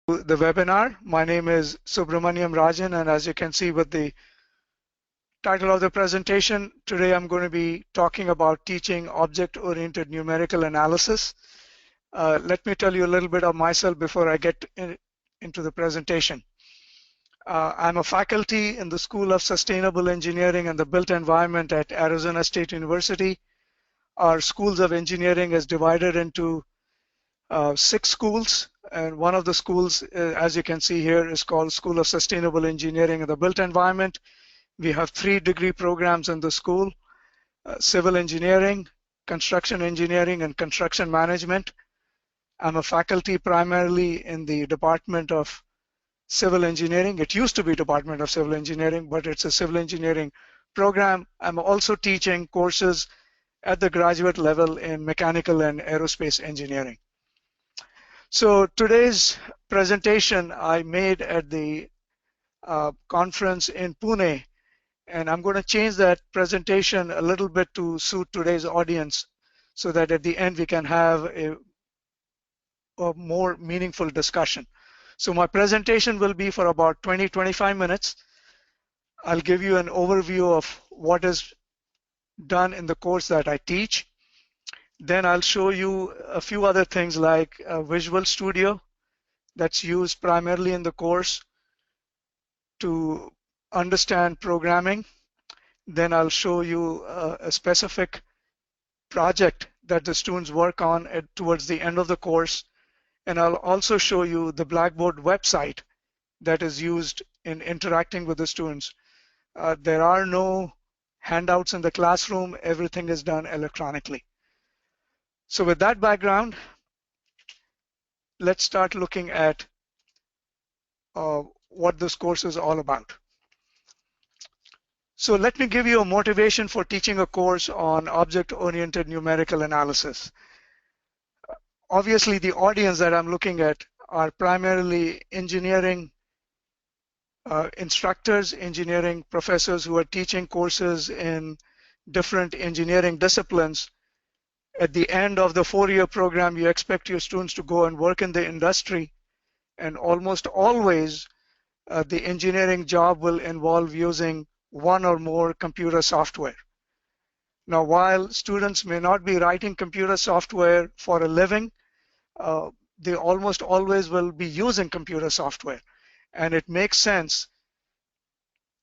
The webinar. My name is Subramaniam Rajan, and as you can see with the title of the presentation, today I'm going to be talking about teaching object-oriented numerical analysis. Let me tell you a little bit of myself before I get into the presentation. I'm a faculty in the School of Sustainable Engineering and the Built Environment at Arizona State University. Our schools of engineering is divided into 6 schools, and one of the schools, as you can see here, is called School of Sustainable Engineering and the Built Environment. We have 3 degree programs in the school: civil engineering, construction engineering, and construction management. I'm a faculty primarily in the Department of Civil Engineering. It used to be Department of Civil Engineering, but it's a civil engineering program. I'm also teaching courses at the graduate level in mechanical and aerospace engineering. So today's presentation I made at the conference in Pune, and I'm going to change that presentation a little bit to suit today's audience so that at the end we can have a more meaningful discussion. So my presentation will be for about 20-25 minutes. I'll give you an overview of what is done in the course that I teach. Then I'll show you a few other things like Visual Studio that's used primarily in the course to understand programming. Then I'll show you a specific project that the students work on towards the end of the course. And I'll also show you the Blackboard website that is used in interacting with the students. There are no handouts in the classroom. Everything is done electronically. So with that background, let's start looking at what this course is all about. So let me give you a motivation for teaching a course on object-oriented numerical analysis. Obviously, the audience that I'm looking at are primarily engineering instructors, engineering professors who are teaching courses in different engineering disciplines. At the end of the 4-year program, you expect your students to go and work in the industry, and almost always the engineering job will involve using one or more computer software. Now, while students may not be writing computer software for a living, they almost always will be using computer software. And it makes sense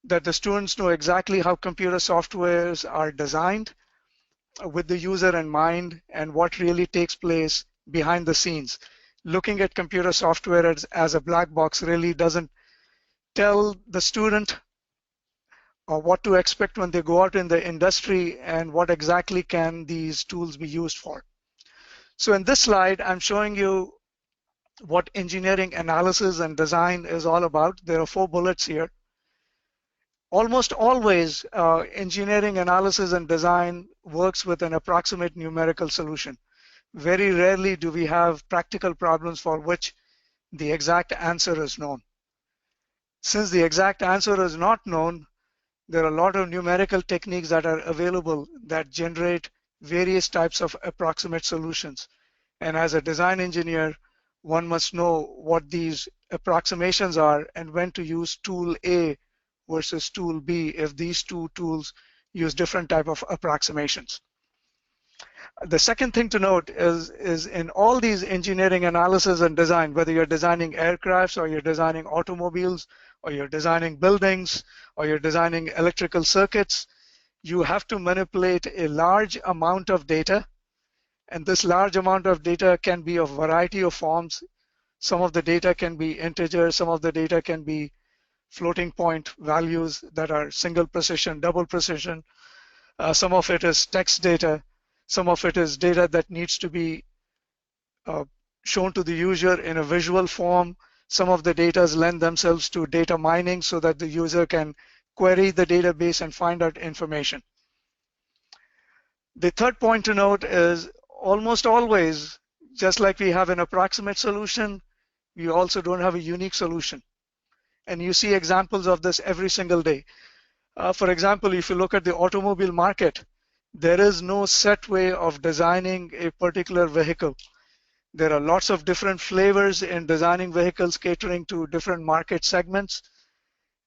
that the students know exactly how computer softwares are designed with the user in mind and what really takes place behind the scenes. Looking at computer software as a black box really doesn't tell the student what to expect when they go out in the industry and what exactly can these tools be used for. So in this slide, I'm showing you what engineering analysis and design is all about. There are 4 bullets here. Almost always, engineering analysis and design works with an approximate numerical solution. Very rarely do we have practical problems for which the exact answer is known. Since the exact answer is not known, there are a lot of numerical techniques that are available that generate various types of approximate solutions. And as a design engineer, one must know what these approximations are and when to use tool A versus tool B if these 2 tools use different type of approximations. The second thing to note is in all these engineering analysis and design, whether you're designing aircrafts or you're designing automobiles or you're designing buildings or you're designing electrical circuits, you have to manipulate a large amount of data. And this large amount of data can be of a variety of forms. Some of the data can be integers, some of the data can be floating point values that are single precision, double precision. Some of it is text data. Some of it is data that needs to be shown to the user in a visual form. Some of the data lend themselves to data mining so that the user can query the database and find out information. The third point to note is almost always, just like we have an approximate solution, we also don't have a unique solution. And you see examples of this every single day. For example, if you look at the automobile market, there is no set way of designing a particular vehicle. There are lots of different flavors in designing vehicles catering to different market segments.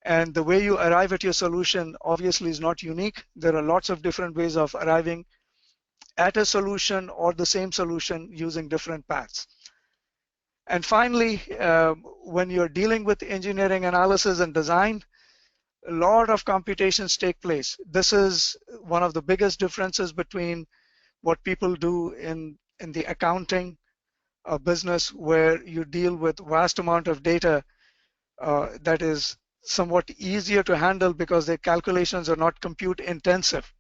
And the way you arrive at your solution obviously is not unique. There are lots of different ways of arriving at a solution or the same solution using different paths. And finally, when you're dealing with engineering analysis and design, a lot of computations take place. This is one of the biggest differences between what people do in the accounting business, where you deal with vast amount of data that is somewhat easier to handle because the calculations are not compute intensive.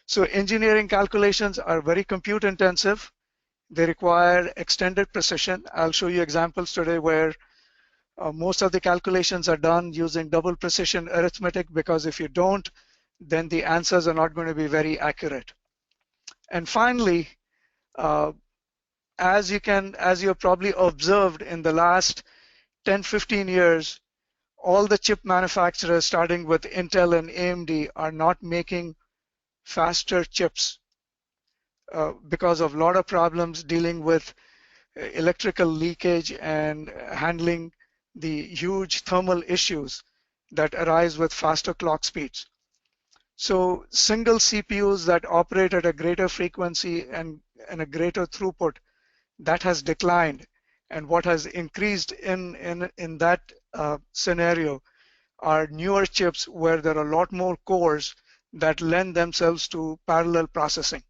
So engineering calculations are very compute intensive. They require extended precision. I'll show you examples today where most of the calculations are done using double precision arithmetic, because if you don't, then the answers are not going to be very accurate. And finally, as you've probably observed in the last 10-15 years, all the chip manufacturers, starting with Intel and AMD, are not making faster chips because of a lot of problems dealing with electrical leakage and handling the huge thermal issues that arise with faster clock speeds. So single CPUs that operate at a greater frequency and a greater throughput, that has declined. And what has increased in that scenario are newer chips where there are a lot more cores that lend themselves to parallel processing.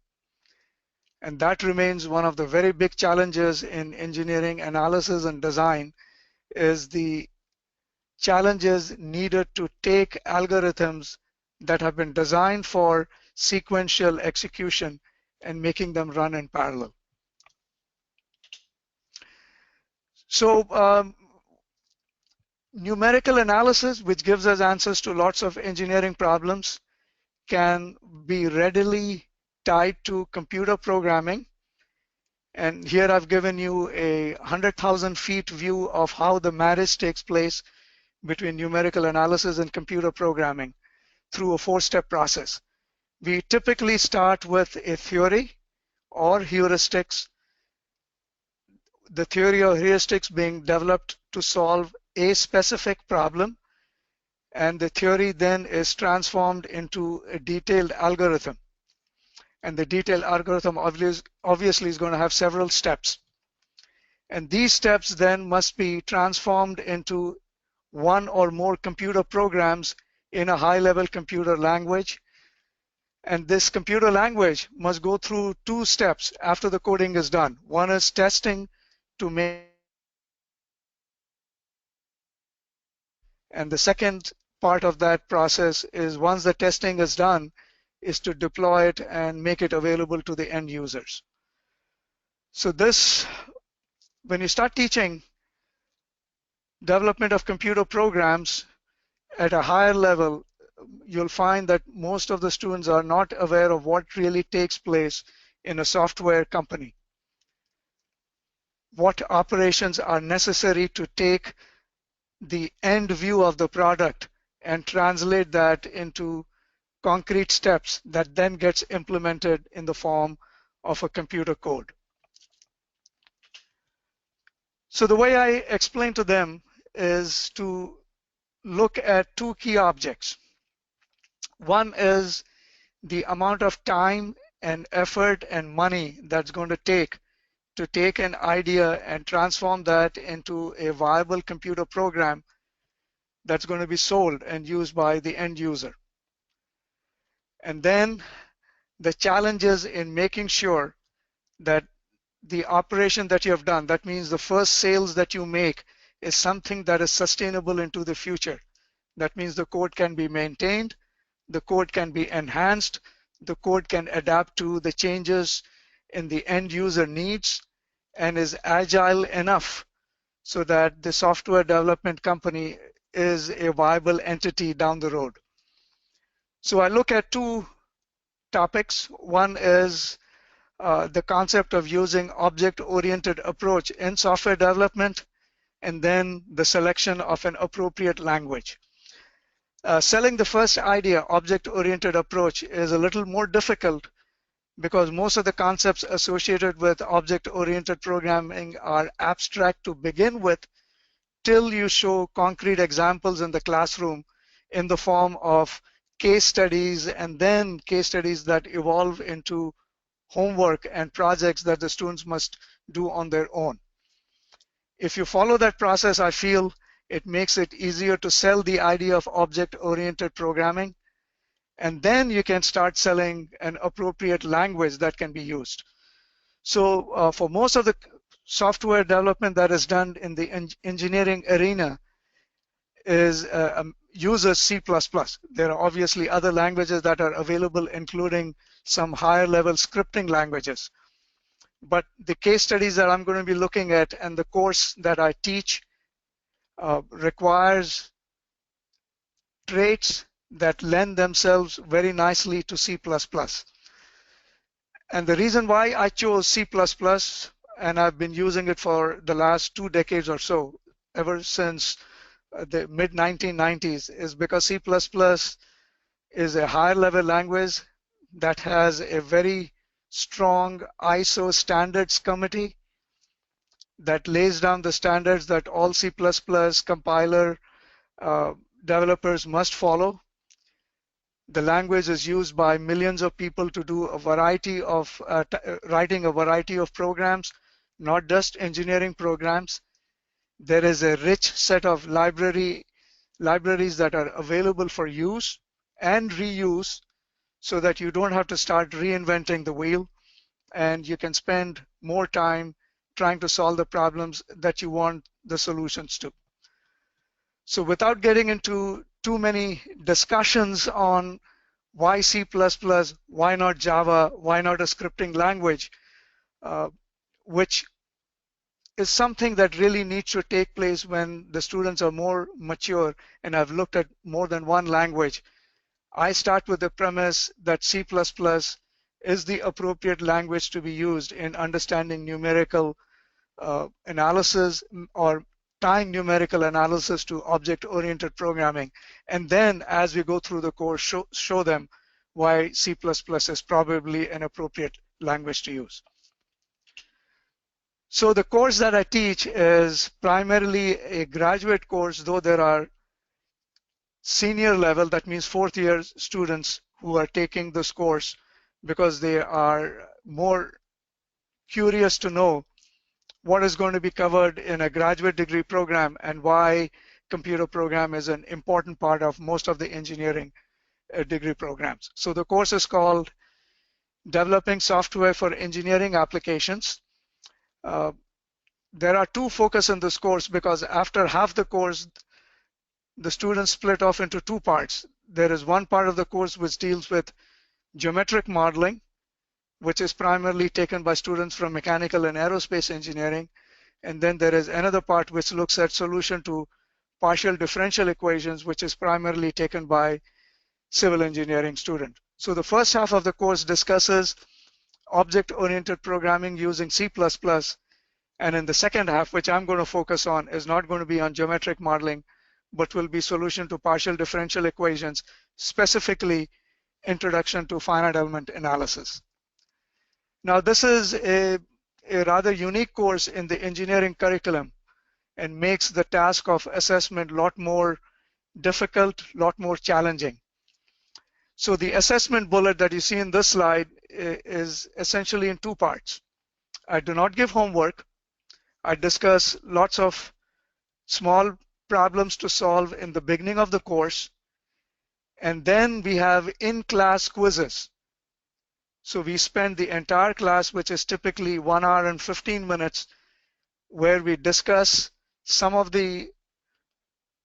And that remains one of the very big challenges in engineering analysis and design, is the challenges needed to take algorithms that have been designed for sequential execution and making them run in parallel. So numerical analysis, which gives us answers to lots of engineering problems, can be readily tied to computer programming. And here I've given you a 100,000 feet view of how the marriage takes place between numerical analysis and computer programming through a 4-step process. We typically start with a theory or heuristics. The theory or heuristics being developed to solve a specific problem, and the theory then is transformed into a detailed algorithm. And the detailed algorithm obviously is going to have several steps. And these steps then must be transformed into one or more computer programs in a high-level computer language. And this computer language must go through 2 steps after the coding is done. One is testing to make, and the second part of that process is, once the testing is done, is to deploy it and make it available to the end users. So this, when you start teaching development of computer programs at a higher level, you'll find that most of the students are not aware of what really takes place in a software company. What operations are necessary to take the end view of the product and translate that into concrete steps that then gets implemented in the form of a computer code. So the way I explain to them is to look at 2 key objects. One is the amount of time and effort and money that's going to take an idea and transform that into a viable computer program that's going to be sold and used by the end user. And then the challenges in making sure that the operation that you have done, that means the first sales that you make, is something that is sustainable into the future. That means the code can be maintained, the code can be enhanced, the code can adapt to the changes in the end user needs, and is agile enough so that the software development company is a viable entity down the road. So I look at 2 topics. One is the concept of using object-oriented approach in software development, and then the selection of an appropriate language. Selling the first idea, object-oriented approach, is a little more difficult because most of the concepts associated with object-oriented programming are abstract to begin with till you show concrete examples in the classroom in the form of case studies, and then case studies that evolve into homework and projects that the students must do on their own. If you follow that process, I feel it makes it easier to sell the idea of object-oriented programming, and then you can start selling an appropriate language that can be used. So for most of the software development that is done in the engineering arena is uses C++. There are obviously other languages that are available, including some higher level scripting languages. But the case studies that I'm going to be looking at and the course that I teach requires traits that lend themselves very nicely to C++. And the reason why I chose C++, and I've been using it for the last 2 decades or so, ever since the mid-1990s, is because C++ is a higher level language that has a very strong ISO standards committee that lays down the standards that all C++ compiler developers must follow. The language is used by millions of people to do a variety of writing a variety of programs, not just engineering programs. There is a rich set of libraries that are available for use and reuse, so that you don't have to start reinventing the wheel, and you can spend more time trying to solve the problems that you want the solutions to. So without getting into too many discussions on why C++, why not Java, why not a scripting language, which is something that really needs to take place when the students are more mature and have looked at more than one language. I start with the premise that C++ is the appropriate language to be used in understanding numerical analysis or tying numerical analysis to object-oriented programming. And then as we go through the course, show them why C++ is probably an appropriate language to use. So the course that I teach is primarily a graduate course, though there are senior level, that means 4th year students who are taking this course because they are more curious to know what is going to be covered in a graduate degree program and why computer program is an important part of most of the engineering degree programs. So the course is called Developing Software for Engineering Applications. There are 2 focus in this course because after half the course, the students split off into 2 parts. There is one part of the course which deals with geometric modeling, which is primarily taken by students from mechanical and aerospace engineering. And then there is another part which looks at solution to partial differential equations, which is primarily taken by civil engineering student. So the first half of the course discusses object-oriented programming using C++, and in the second half, which I'm going to focus on, is not going to be on geometric modeling, but will be solution to partial differential equations, specifically introduction to finite element analysis. Now, this is a rather unique course in the engineering curriculum and makes the task of assessment a lot more difficult, a lot more challenging. So the assessment bullet that you see in this slide is essentially in 2 parts. I do not give homework. I discuss lots of small problems to solve in the beginning of the course. And then we have in-class quizzes. So we spend the entire class, which is typically 1 hour and 15 minutes, where we discuss some of the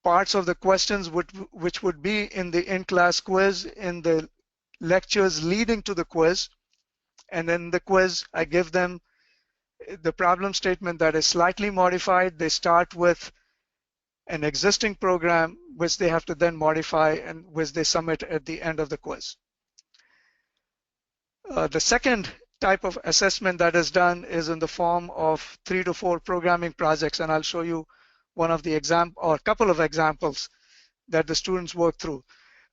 parts of the questions which would be in the in-class quiz, in the lectures leading to the quiz. And then the quiz, I give them the problem statement that is slightly modified. They start with an existing program, which they have to then modify and which they submit at the end of the quiz. The second type of assessment that is done is in the form of 3 to 4 programming projects, and I'll show you one of the or a couple of examples that the students work through.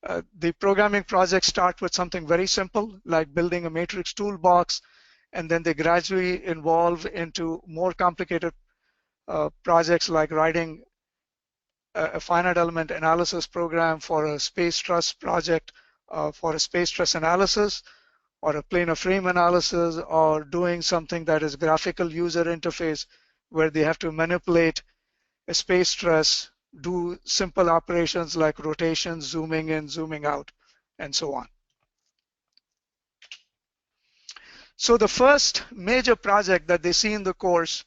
The programming projects start with something very simple, like building a matrix toolbox, and then they gradually evolve into more complicated projects like writing a finite element analysis program for a space stress project, for a space stress analysis, or a planar frame analysis, or doing something that is graphical user interface where they have to manipulate a space stress, do simple operations like rotation, zooming in, zooming out, and so on. So the first major project that they see in the course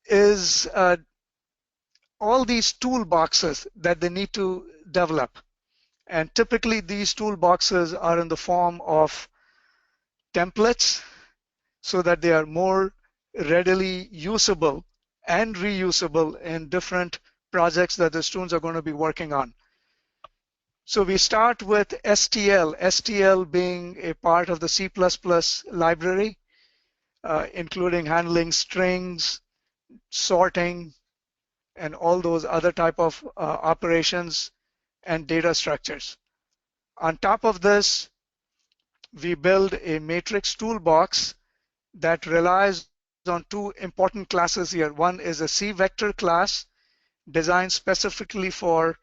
is all these toolboxes that they need to develop. And typically these toolboxes are in the form of templates so that they are more readily usable and reusable in different projects that the students are going to be working on. So we start with STL, STL being a part of the C++ library, including handling strings, sorting, and all those other type of operations and data structures. On top of this, we build a matrix toolbox that relies on two important classes here. One is a C vector class designed specifically for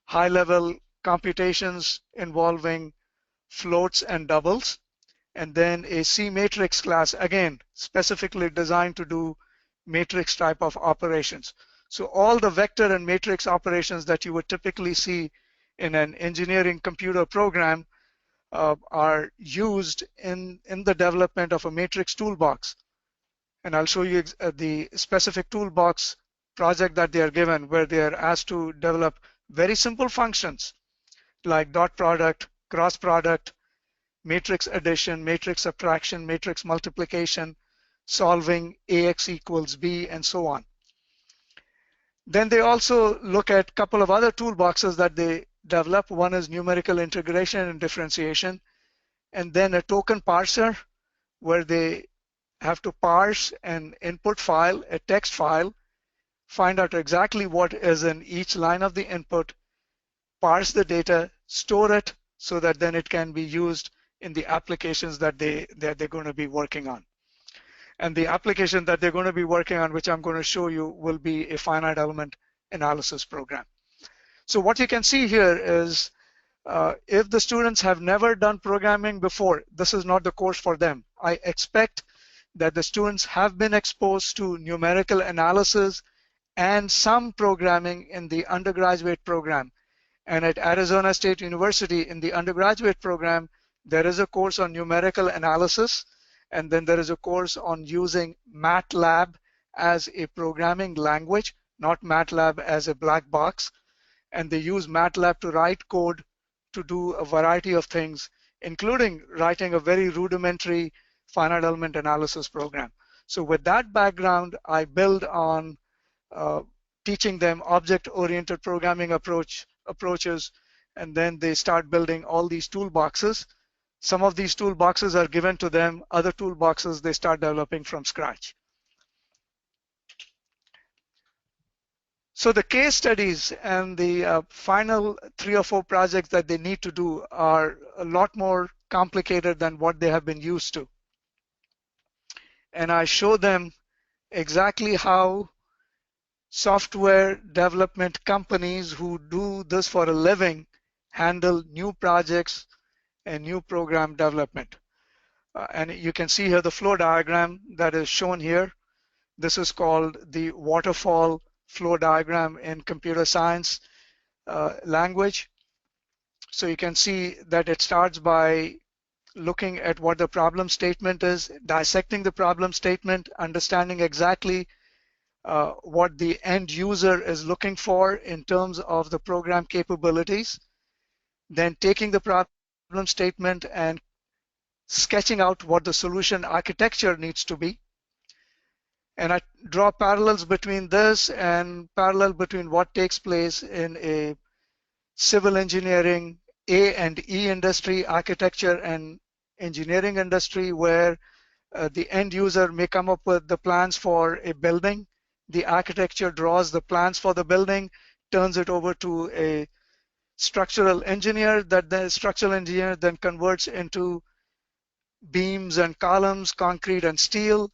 high-level computations involving floats and doubles, and then a C matrix class, again, specifically designed to do matrix type of operations. So all the vector and matrix operations that you would typically see in an engineering computer program are used in the development of a matrix toolbox. And I'll show you the specific toolbox project that they are given, where they are asked to develop very simple functions like dot product, cross product, matrix addition, matrix subtraction, matrix multiplication, solving AX equals B, and so on. Then they also look at a couple of other toolboxes that they develop. One is numerical integration and differentiation, and then a token parser, where they have to parse an input file, a text file, find out exactly what is in each line of the input, parse the data, store it so that then it can be used in the applications that they're going to be working on. And the application that they're going to be working on, which I'm going to show you, will be a finite element analysis program. So what you can see here is if the students have never done programming before, this is not the course for them. I expect that the students have been exposed to numerical analysis and some programming in the undergraduate program. And at Arizona State University, in the undergraduate program, there is a course on numerical analysis, and then there is a course on using MATLAB as a programming language, not MATLAB as a black box. And they use MATLAB to write code to do a variety of things, including writing a very rudimentary finite element analysis program. So with that background, I build on teaching them object-oriented programming approaches, and then they start building all these toolboxes. Some of these toolboxes are given to them. Other toolboxes they start developing from scratch. So the case studies and the final 3 or 4 projects that they need to do are a lot more complicated than what they have been used to. And I show them exactly how software development companies who do this for a living handle new projects and new program development. And you can see here the flow diagram that is shown here. This is called the waterfall flow diagram in computer science language. So you can see that it starts by looking at what the problem statement is, dissecting the problem statement, understanding exactly what the end user is looking for in terms of the program capabilities, then taking the problem statement and sketching out what the solution architecture needs to be. And I draw parallels between this and parallel between what takes place in a civil engineering A and E industry, architecture and engineering industry, where the end user may come up with the plans for a building. The architecture draws the plans for the building, turns it over to a structural engineer, that the structural engineer then converts into beams and columns, concrete and steel,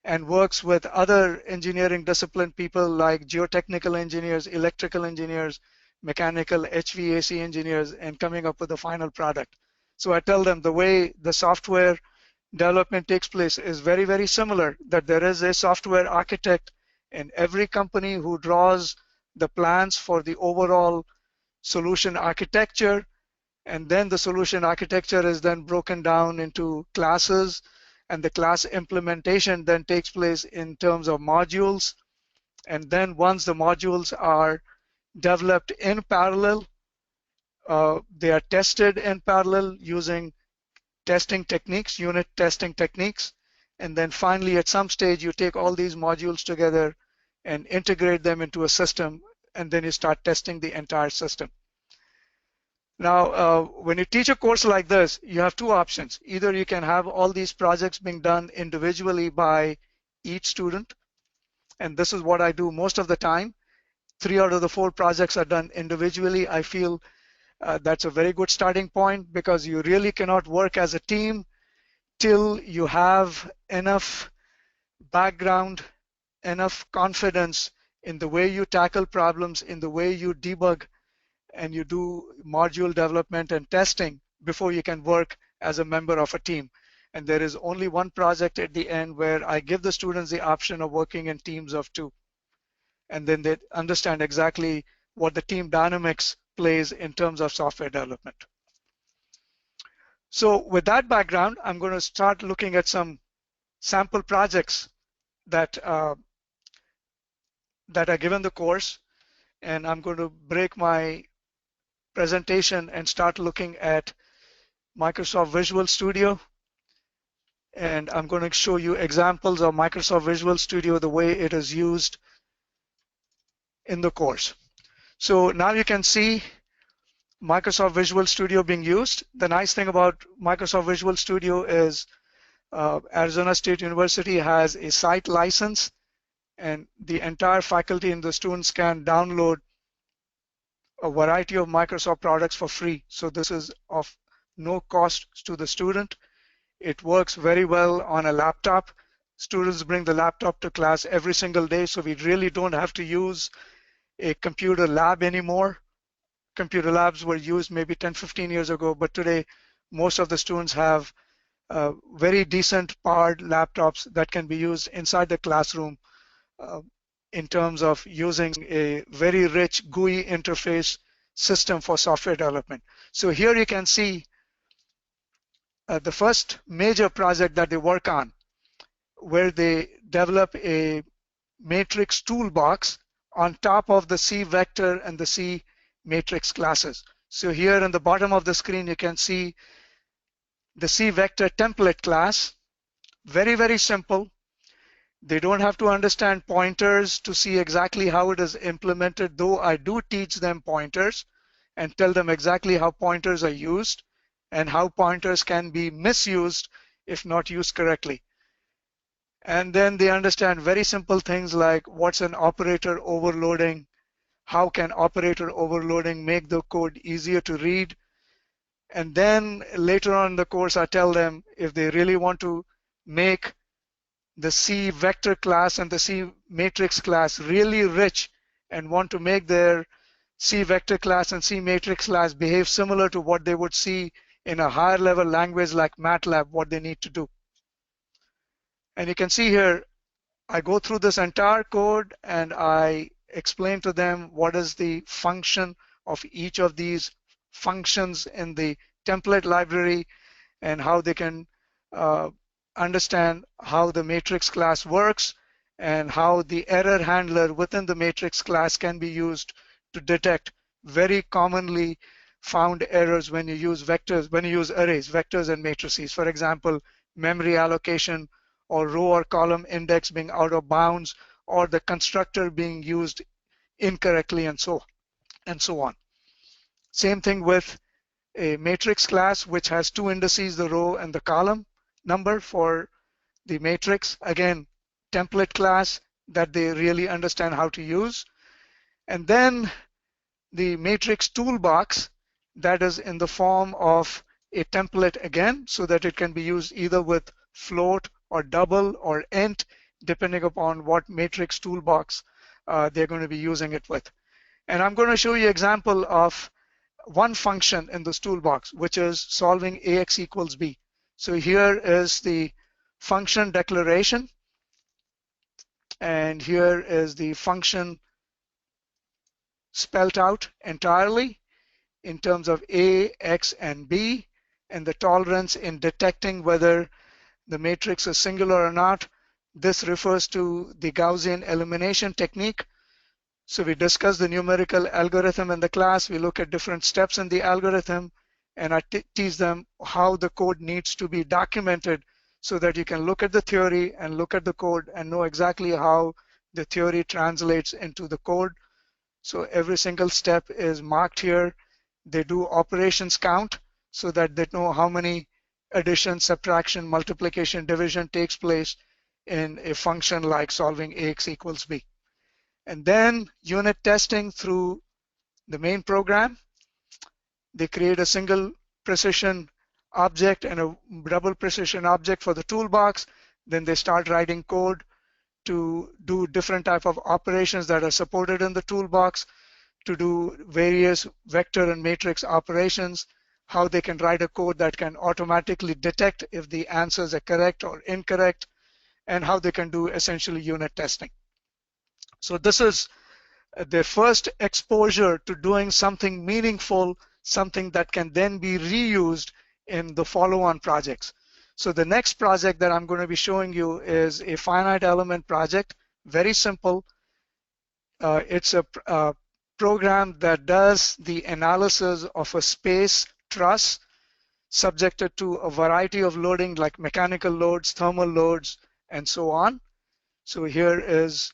and works with other engineering discipline people like geotechnical engineers, electrical engineers, mechanical HVAC engineers, and coming up with a final product. So I tell them the way the software development takes place is very, very similar, that there is a software architect in every company who draws the plans for the overall solution architecture, and then the solution architecture is then broken down into classes, and the class implementation then takes place in terms of modules. And then once the modules are developed in parallel, they are tested in parallel using testing techniques, unit testing techniques. And then finally, at some stage, you take all these modules together and integrate them into a system, and then you start testing the entire system. Now, when you teach a course like this, you have two options. Either you can have all these projects being done individually by each student, and this is what I do most of the time. 3 out of the 4 projects are done individually. I feel that's a very good starting point, because you really cannot work as a team till you have enough background, enough confidence in the way you tackle problems, in the way you debug, and you do module development and testing before you can work as a member of a team. And there is only one project at the end where I give the students the option of working in teams of 2. And then they understand exactly what the team dynamics plays in terms of software development. So with that background, I'm going to start looking at some sample projects that are given the course. And I'm going to break my presentation and start looking at Microsoft Visual Studio. And I'm going to show you examples of Microsoft Visual Studio, the way it is used in the course. So now you can see Microsoft Visual Studio being used. The nice thing about Microsoft Visual Studio is Arizona State University has a site license, and the entire faculty and the students can download a variety of Microsoft products for free. So this is of no cost to the student. It works very well on a laptop. Students bring the laptop to class every single day, so we really don't have to use a computer lab anymore. Computer labs were used maybe 10-15 years ago, but today most of the students have very decent powered laptops that can be used inside the classroom in terms of using a very rich GUI interface system for software development. So here you can see the first major project that they work on, where they develop a matrix toolbox on top of the C vector and the C matrix classes. So here in the bottom of the screen, you can see the C vector template class. Very, very simple. They don't have to understand pointers to see exactly how it is implemented, though I do teach them pointers and tell them exactly how pointers are used and how pointers can be misused if not used correctly. And then they understand very simple things like what's an operator overloading, how can operator overloading make the code easier to read. And then later on in the course, I tell them if they really want to make the C vector class and the C matrix class really rich and want to make their C vector class and C matrix class behave similar to what they would see in a higher level language like MATLAB, what they need to do. And you can see here, I go through this entire code and I explain to them what is the function of each of these functions in the template library and how they can understand how the matrix class works and how the error handler within the matrix class can be used to detect very commonly found errors when you use vectors, when you use arrays, vectors and matrices. For example, memory allocation or row or column index being out of bounds, or the constructor being used incorrectly, and so on. Same thing with a matrix class, which has 2 indices, the row and the column number for the matrix. Again, template class that they really understand how to use. And then the matrix toolbox that is in the form of a template again, so that it can be used either with float or double or int, depending upon what matrix toolbox they're going to be using it with. And I'm going to show you an example of one function in this toolbox, which is solving AX equals B. So here is the function declaration, and here is the function spelled out entirely in terms of A, X, and B, and the tolerance in detecting whether the matrix is singular or not. This refers to the Gaussian elimination technique. So we discussed the numerical algorithm in the class. We look at different steps in the algorithm, and I teach them how the code needs to be documented so that you can look at the theory and look at the code and know exactly how the theory translates into the code. So every single step is marked here. They do operations count so that they know how many addition, subtraction, multiplication, division takes place in a function like solving AX equals B. And then unit testing through the main program. They create a single precision object and a double precision object for the toolbox. Then they start writing code to do different type of operations that are supported in the toolbox, to do various vector and matrix operations, how they can write a code that can automatically detect if the answers are correct or incorrect, and how they can do essentially unit testing. So this is their first exposure to doing something meaningful, something that can then be reused in the follow-on projects. So the next project that I'm going to be showing you is a finite element project, very simple. It's a program that does the analysis of a space truss subjected to a variety of loading like mechanical loads, thermal loads, and so on. So here is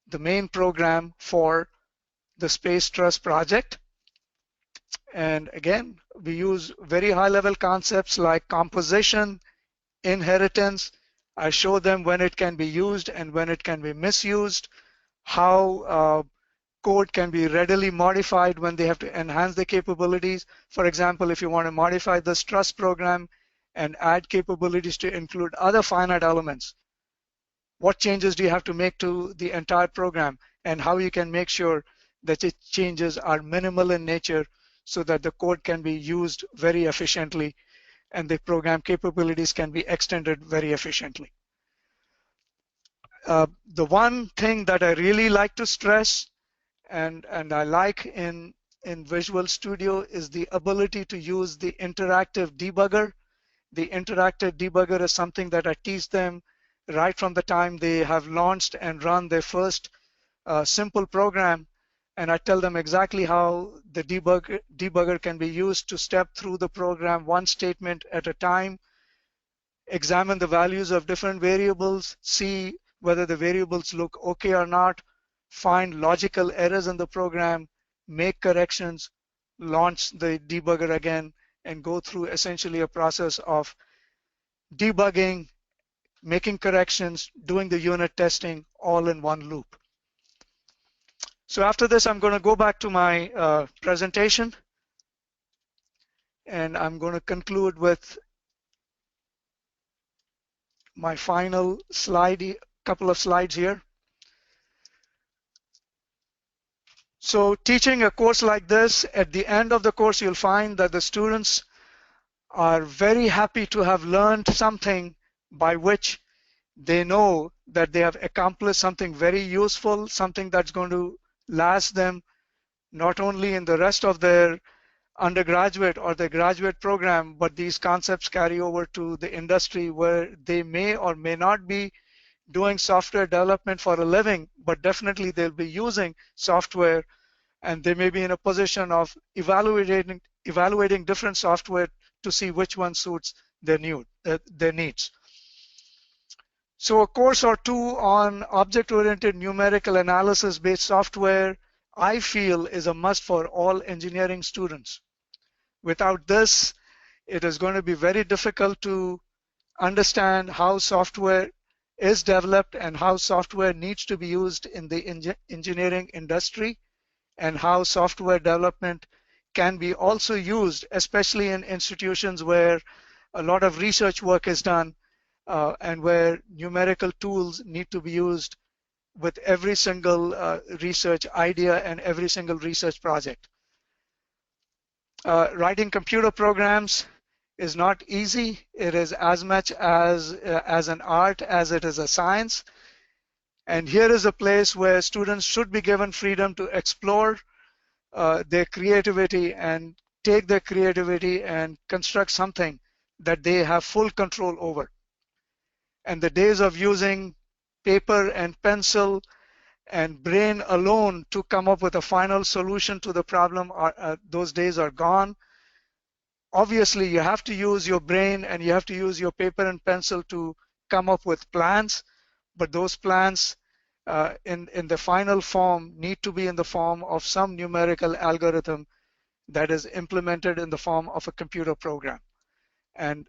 the main program for the space truss project. And again, we use very high level concepts like composition, inheritance. I show them when it can be used and when it can be misused, how code can be readily modified when they have to enhance the capabilities. For example, if you want to modify this truss program and add capabilities to include other finite elements, what changes do you have to make to the entire program, and how you can make sure that the changes are minimal in nature so that the code can be used very efficiently and the program capabilities can be extended very efficiently. The one thing that I really like to stress and I like in Visual Studio is the ability to use the interactive debugger. The interactive debugger is something that I teach them right from the time they have launched and run their first simple program. And I tell them exactly how the debugger can be used to step through the program one statement at a time, examine the values of different variables, see whether the variables look okay or not, find logical errors in the program, make corrections, launch the debugger again, and go through essentially a process of debugging, making corrections, doing the unit testing all in one loop. So after this, I'm going to go back to my presentation, and I'm going to conclude with my final slide, couple of slides here. So teaching a course like this, at the end of the course, you'll find that the students are very happy to have learned something by which they know that they have accomplished something very useful, something that's going to last them not only in the rest of their undergraduate or their graduate program, but these concepts carry over to the industry where they may or may not be doing software development for a living, but definitely they'll be using software, and they may be in a position of evaluating different software to see which one suits their needs. So a course or two on object-oriented numerical analysis-based software, I feel, is a must for all engineering students. Without this, it is going to be very difficult to understand how software is developed and how software needs to be used in the engineering industry. and how software development can be also used, especially in institutions where a lot of research work is done and where numerical tools need to be used with every single research idea and every single research project. Writing computer programs is not easy. It is as much as an art as it is a science. And here is a place where students should be given freedom to explore their creativity and take their creativity and construct something that they have full control over. And the days of using paper and pencil and brain alone to come up with a final solution to the problem those days are gone. Obviously, you have to use your brain and you have to use your paper and pencil to come up with plans, but those plans in the final form need to be in the form of some numerical algorithm that is implemented in the form of a computer program. And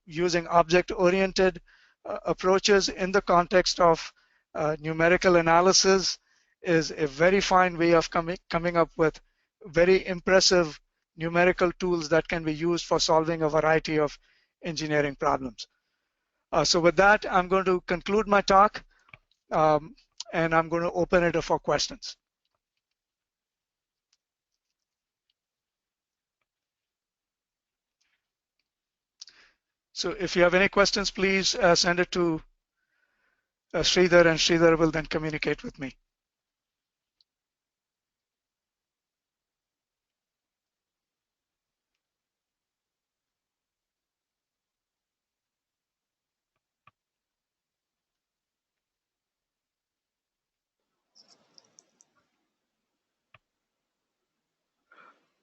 using object-oriented approaches in the context of numerical analysis is a very fine way of coming up with very impressive numerical tools that can be used for solving a variety of engineering problems. So with that, I'm going to conclude my talk, and I'm going to open it up for questions. So if you have any questions, please send it to Sridhar, and Sridhar will then communicate with me.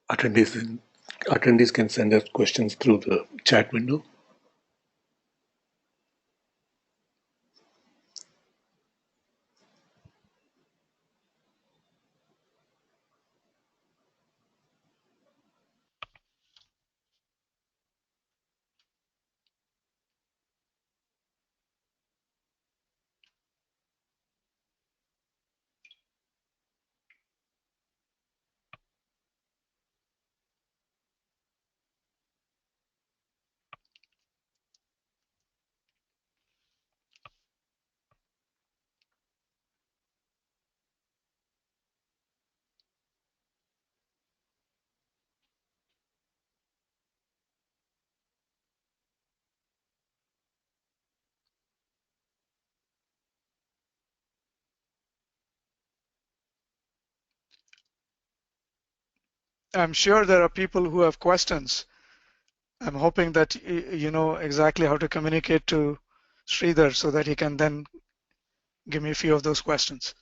Attendees can send us questions through the chat window. I'm sure there are people who have questions. I'm hoping that you know exactly how to communicate to Sridhar so that he can then give me a few of those questions.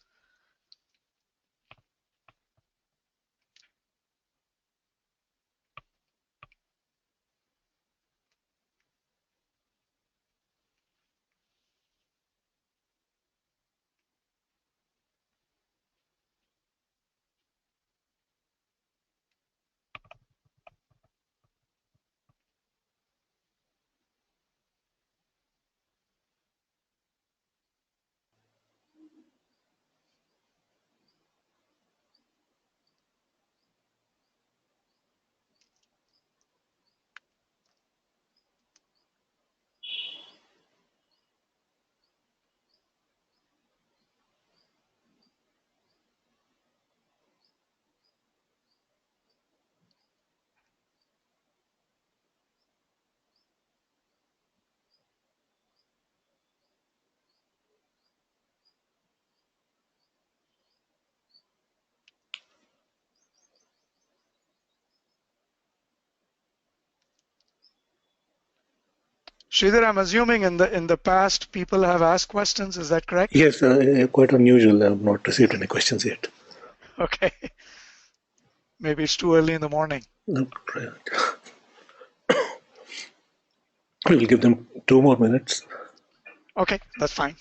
Sridhar, I'm assuming in the past people have asked questions. Is that correct? Yes, quite unusual. I have not received any questions yet. Okay. Maybe it's too early in the morning. No, we'll give them 2 more minutes. Okay, that's fine.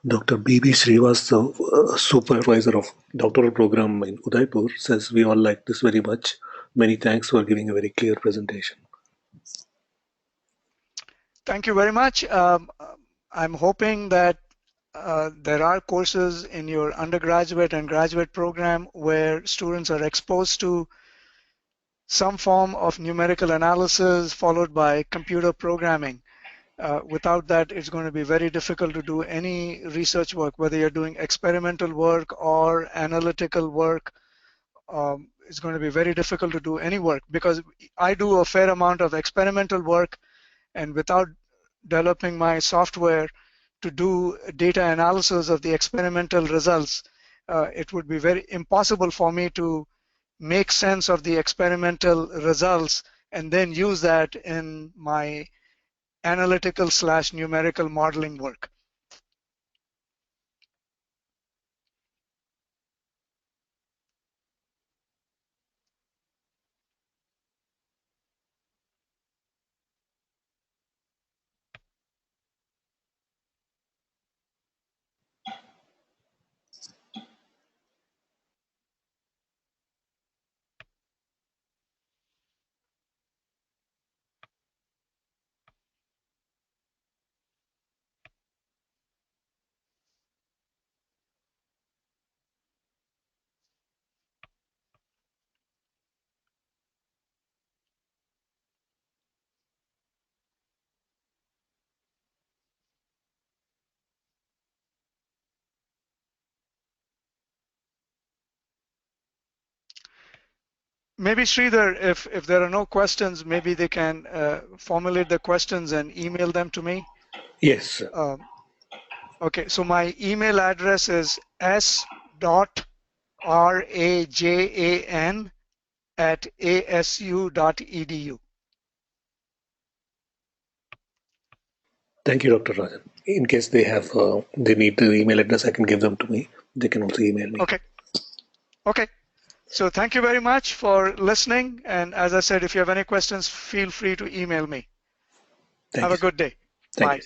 Dr. B.B. Srivastava, supervisor of doctoral program in Udaipur, says we all like this very much. Many thanks for giving a very clear presentation. Thank you very much. I'm hoping that there are courses in your undergraduate and graduate program where students are exposed to some form of numerical analysis followed by computer programming. Without that, it's going to be very difficult to do any research work, whether you're doing experimental work or analytical work. It's going to be very difficult to do any work because I do a fair amount of experimental work, and without developing my software to do data analysis of the experimental results, it would be very impossible for me to make sense of the experimental results and then use that in my analytical / numerical modeling work. Maybe Sridhar, if there are no questions, maybe they can formulate the questions and email them to me. Yes. Okay, so my email address is s.rajan@asu.edu. Thank you, Dr. Rajan. In case they have, they need the email address, I can give them to me. They can also email me. Okay. Okay. So thank you very much for listening. And as I said, if you have any questions, feel free to email me. Thank Have you, a sir. good day. Thank Bye. you.